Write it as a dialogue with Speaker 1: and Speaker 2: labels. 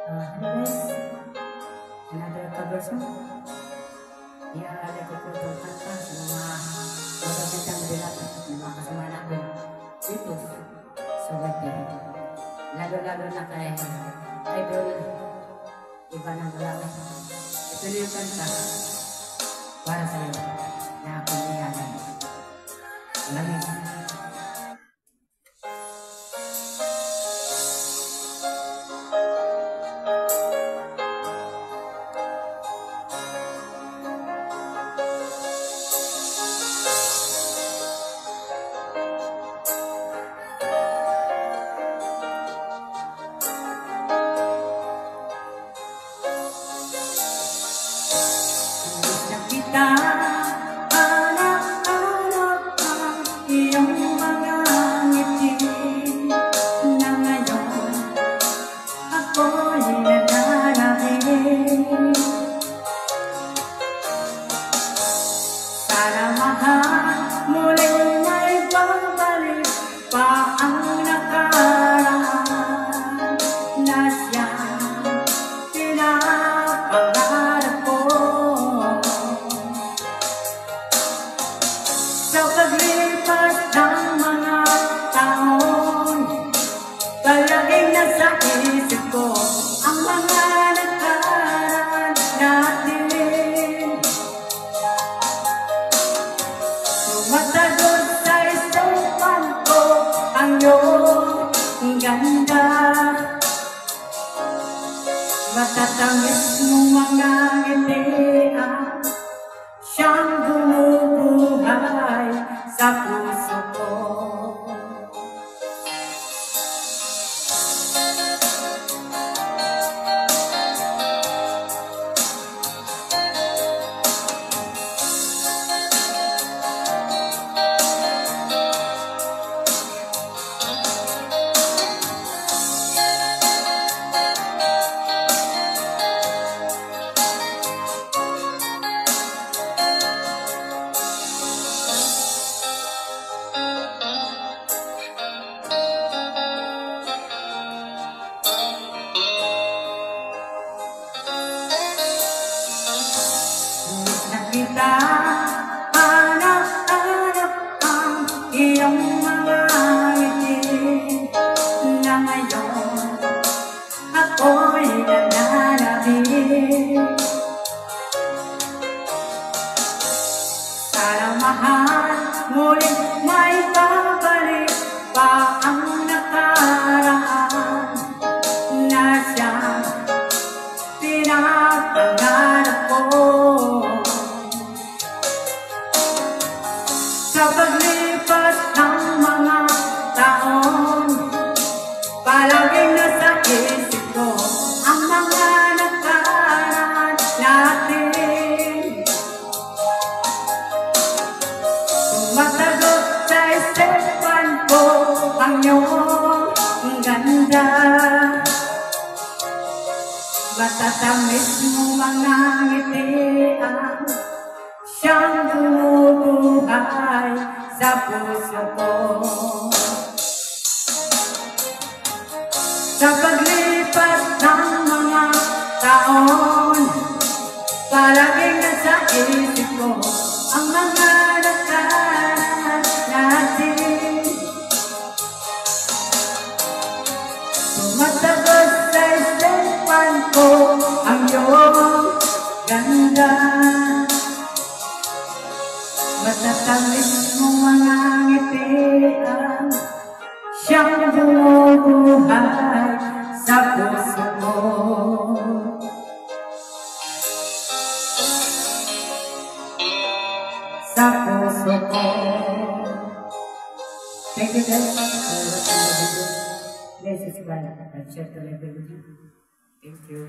Speaker 1: Hello guys, another cover song. Iaalala ko po itong kanta sa mga magagandang binatang at mga kasama natin dito sa wedding. Lalo-lalo na kay Idol Iba ng Malawi. Ito na yung kanta para sa iyo na akong iyalan. Langis.
Speaker 2: Hanap-hanap ang iyong mga ngiti na ngayon ako'y nananabik. Sana mahal muling may babalik pa ang nakaraan na siyang pinapangarap ko. Sa paglipas ng mga taon, palaging nasa isip ko ang mga nakaraan natin. Tumatagot sa isipan ko ang iyong ganda, matatamis mong mga ngiti ang siyang bumubuhay sa puso ko. Hanap-hanap ang iyong mga ngiti na ngayon ako'y nananabik. Sana mahal muling may babalik pa ang nakaraan na siyang pinapangarap ko. Sa paglipas ng mga taon, palaging nasa isip ko ang mga nakaraan natin. Tumatagot sa isipan ko ang iyong ganda, matatamis mo mga ngiti ang siyang bumubuhay sa puso ko. Sa paglipas ng mga taon, palaging nasa isip ko ang mga nakaraan natin. Tumatagot sa isipan ko ang iyong ganda, matatamis mo mga ngiti ang siyang bumubuhay sa puso ko. Sa puso ko.
Speaker 1: Thank you guys for watching the video. Please subscribe and share to my video. Thank you.